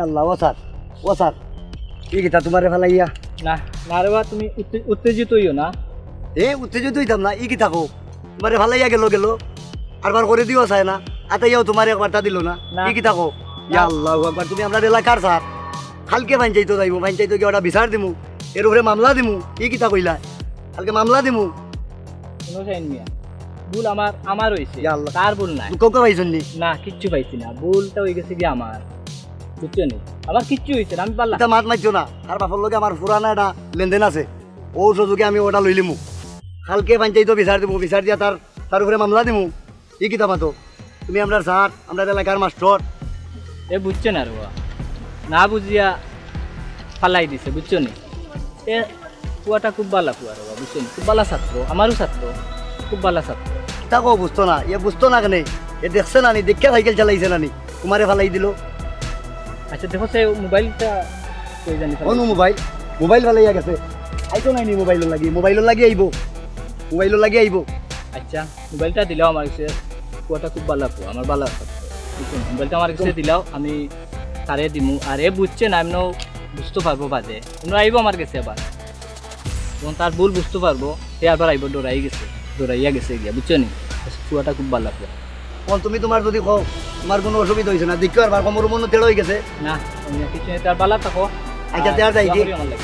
আল্লাহ ও sir কি কিতা তোমারে ফেলাইয়া না না রে বা তুমি উত্তেজিত হইও না উত্তেজিত হইতাম না ই কিতা কো তোমারে ফেলাইয়া গেল আরবার করে দিও চায় না আতাইয়াও তোমারে একবারটা দিল না ই কিতা কো ইয়া আল্লাহ একবার তুমি আমরা এলাকার স্যার কালকে পঞ্চায়েত যাইব পঞ্চায়েত গিয়ে ওটা বিচার দিমু এর উপরে মামলা দিমু ই কিতা কইলা কালকে মামলা দিমু কোনো চাইন মিয়া ভুল আমার হয়েছে তার ভুল নাই কাউকে পাইছেন নি না কিচ্ছু পাইছি না ভুলটা হয়ে গেছে কি আমার বুঝছো নি আমার কিচ্ছু হয়েছে আমি পারলাম মাত মারছো না আর বাপর লগে আমার পুরানা একটা লেনদেন আছে ও সুযোগে আমি ওটা লইলিমু কালকে পঞ্চায়েত বিচার দিব বিচার দিয়া তার উপরে মামলা দিমু ই কিতা মাতো তুমি আমরা স্যার আমরা এলাকার মাস্টার বুঝছো না রে না বুঝিয়া ফালাই দিছে বুঝছো নি কুয়াটা খুব ভালো কুয়া রে বুঝছো নি খুব ভালো ছাত্র আমারও ছাত্র খুব ভালো ছাত্র তাকেও বুঝতো না বুঝতো না কেন দেখছে না নি দেখে সাইকেল চালাইছে না নি তোমারে ফালাই দিল আচ্ছা দেখো সে মোবাইলটা কই জানি কোন মোবাইল ফালাইয়া গেছে আইতো নাই নি মোবাইল লাগি আইব আচ্ছা মোবাইলটা দিলাও আমার কাছে কুয়াটা খুব ভালো কুয়া আমার ভালো মোবাইলটা আমার কাছে দিলাও আমি তারে দিমু আর বুঝছে না এমনও বুঝতে পারবো বাদে অন্য আইব আমার কাছে আবার যখন তার ভুল বুঝতে পারবো সে আবার আইব দৌড়াইয়া গেছে গিয়া বুঝছো নি কুয়াটা খুব ভালো কুয়া তুমি তোমার যদি কও তোমার কোনো অসুবিধা হয়েছে না দেখো আর কোমর মন তেড় হয়ে গেছে না কিছু নেই তার ভালো থাকো আচ্ছা তেয়ার যাই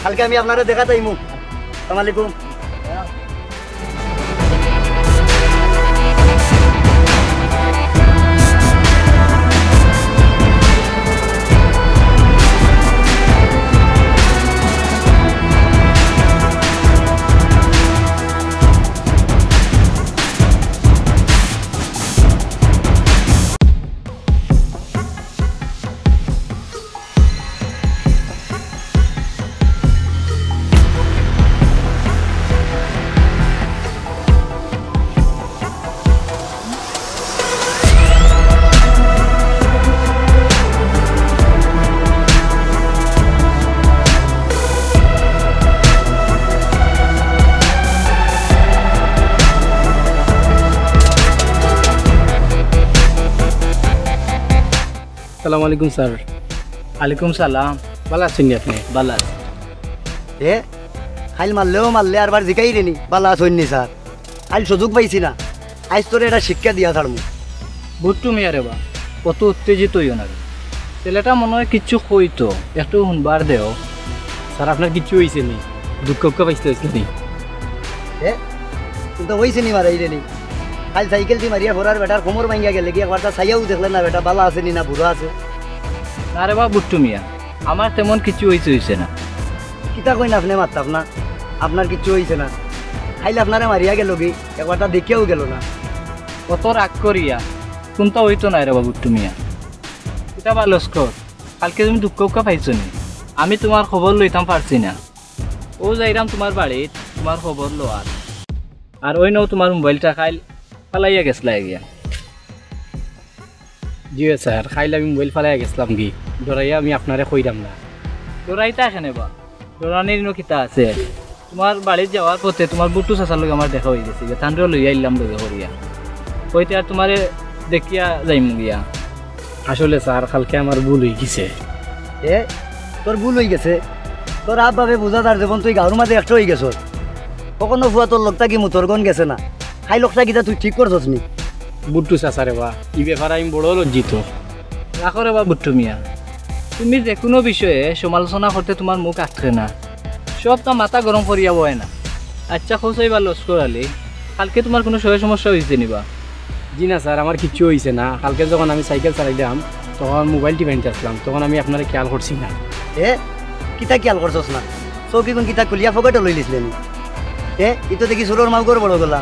কালকে আমি আপনারা দেখা যাইমু আসসালামু আলাইকুম আসসালামু আলাইকুম স্যার ওয়ালাইকুম সালাম ভালো আছেন আপনি ভালো আছেন খাইল মারলে আরবার জিকাই রেনি ভালো আছেন নি স্যার আইল সুযোগ পাইছি না আইজ তোরে এটা শিক্ষা দিয়া ছাড়মু ভুট্টু মিয়া রে বা কত উত্তেজিত হইও না ছেলেটা মনে হয় কিচ্ছু কইতো একটু শুনবার দেও স্যার আপনার কিচ্ছু হয়েছে নি দুঃখ পাইতে হয়েছে নি কিন্তু হয়েছে নি মারাই রেনি কাল সাইকেল দি মারিয়া ভরার বেটার কোমর ভাঙ্গিয়া গেলে কি একবার সাইয়াও দেখলেন না বেটা ভালো আছে নি না বুড়ো আছে না রে বা বুট্টু মিয়া আমার তেমন কিছু হয়েছে না কিতা কই না আপনি মারতাম না আপনার কিছু হয়েছে না খাইলে আপনারে মারিয়া গেল কি একবারটা দেখিয়াও গেল না কত রাগ করিয়া কোনটা হইতো না রে বা বুট্টু মিয়া এটা বা লস্কর কালকে তুমি দুঃখ পাইছো নি আমি তোমার খবর লইতাম পারছি না ও যাইরাম তোমার বাড়িত তোমার খবর লোয়ার আর ওই নাও তোমার মোবাইলটা খাইল ফালাইয়া গেছলা গিয়া জি স্যার খাইলে আমি মোবাইল ফালাইয়া গেছিলাম কি ডরাইয়া আমি আপনারে কইরাম না ডরাইতা এখানে বা ডরানির কিতা আছে তোমার বাড়িত যাওয়ার পথে তোমার বুট্টু চাচার লগে আমার দেখা হয়ে গেছে তান্ড্র লইয়া আইলাম লগে করিয়া কইতে আর তোমারে দেখিয়া যাইম গিয়া আসলে স্যার কালকে আমার ভুল হয়ে গেছে তোর ভুল হয়ে গেছে তোর আবভাবে বোঝা তার যখন তুই গাঁর মাঝে একটা হয়ে গেছ কখনো ফুয়া তোর লোকটা কি মুতর গন গেছে না খাই লোকটা কিটা তুই ঠিক করছস নি বুট্টু চাচারে বা ই ব্যাপারে আমি বড় লজ্জিত রাখো রে বা বুট্টু মিয়া তুমি যে কোনো বিষয়ে সমালোচনা করতে তোমার মুখ আটকে না সবটা মাথা গরম করিয়া বয় না আচ্ছা খোঁজাই বা লস্কর আলী কালকে তোমার কোনো সমস্যা হয়েছে নিবা জি না স্যার আমার কিচ্ছু হয়েছে না কালকে যখন আমি সাইকেল চালাইলাম তখন মোবাইলটি বেঞ্চ আসলাম তখন আমি আপনারা খেয়াল করছি না কিতা খেয়াল করছস না চৌকি কোন কিতা কুলিয়া ফকেটে লই লিসলেন ইতো দেখি সুরর মাল করে বড় গলা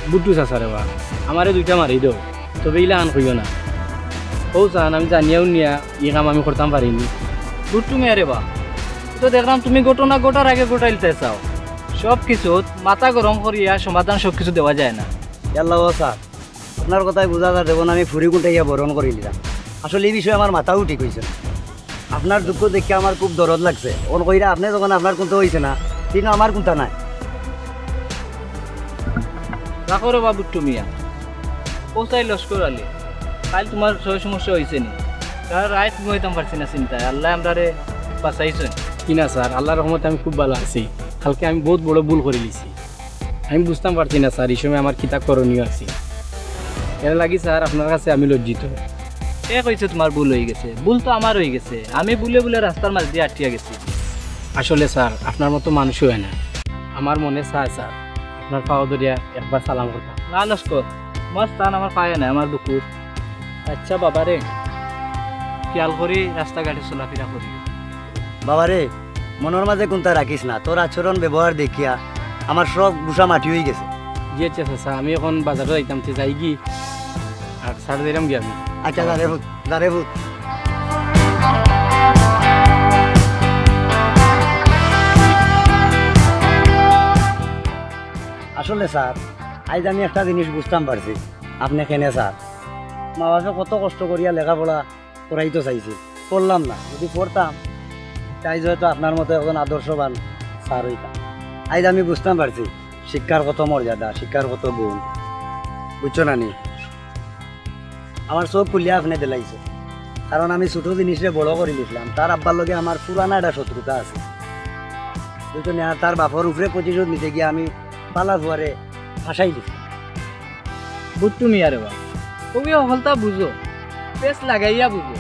বুট্টু চাচারে বা আমারে দুইটা মারি দাও তবে ইলা আন কইও না ও চান আমি জানিয়াও নিয়া ই কাম আমি করতাম পারিনি বুট্টু মিয়া রে বা তো দেখলাম তুমি ঘটনা গোটার আগে গোটাইলতে চাও সব কিছু মাথা গরম করিয়া সমাধান সব কিছু দেওয়া যায় না আল্লাহ স্যার আপনার কথায় বোঝা যায় দেখুন আমি ফুরি কুটাইয়া বরণ করে নিলাম আসলে এই বিষয়ে আমার মাথাও ঠিক হয়েছে আপনার দুঃখ দেখে আমার খুব দরদ লাগছে ওন কইরা আপনি যখন আপনার কোনটা হয়েছে না কিন্তু আমার কোনটা নাই রাখো রে বা বুট্টু মিয়া পৌঁছাই লস্কর আলী কাল তোমার সমস্যা হয়েছে নি তার রাইত ঘুমাইতাম পারছি না চিন্তায়, আল্লাহ আমরা রে বাঁচাইছেন। কিনা স্যার, আল্লাহর রহমতে আমি খুব ভালো আছি। কালকে আমি বহুত বড় ভুল করে লিছি, আমি বুঝতাম পারছি না স্যার এই সময় আমার কিতা করণীয় আছে। এর লাগি স্যার আপনার কাছে আমি লজ্জিত। এ কইছে তোমার ভুল হয়ে গেছে, ভুল তো আমার হয়ে গেছে, আমি ভুলে ভুলে রাস্তার মাঝ দিয়ে আটকিয়া গেছি। আসলে স্যার আপনার মতো মানুষই হয় না। আমার মনে চায় স্যার আপনার পাওয়া দরিয়া একবার সালাম করতাম। না লস্কর, তোমার স্থান আমার পায়ে নাই, আমার বুকুর। আচ্ছা বাবা রে, খেয়াল করি রাস্তাঘাটে চলাফেরা করি। বাবা রে, মনের মাঝে কোনটা রাখিস না, তোর আচরণ ব্যবহার দেখিয়া আমার সব গুসা মাটি হয়ে গেছে। জি আচ্ছা স্যার, আমি এখন বাজারে যাইতাম, যাই কি আর স্যার দিলাম গিয়ে আমি। আচ্ছা দাঁড়ে ভূত, দাঁড়ে ভূত। আসলে স্যার আজ আমি একটা জিনিস বুঝতাম পারছি, আপনি কেনে স্যার মা বাপে কত কষ্ট করিয়া লেখাপড়া করাইতে চাইছি, পড়লাম না। যদি পড়তাম তাই হয়তো আপনার মতো একজন আদর্শবান স্যার হইতাম। আজ আমি বুঝতাম পারছি শিক্ষার কত মর্যাদা, শিক্ষার কত গুণ, বুঝছো না নি? আমার চোখ খুলিয়া আপনি দিলাইছে, কারণ আমি ছোট জিনিসে বড় করে লিখলাম। তার আব্বার লগে আমার পুরানা একটা শত্রুতা আছে, বুঝছো না? তার বাপর উপরে প্রতিশোধ নিতে গিয়ে আমি পালা ধোয়ারে ফাঁসাই দিছি। বুঝ তুমি আরে বা, তুমি হলতা বুঝো, পেস লাগাইয়া বুঝো।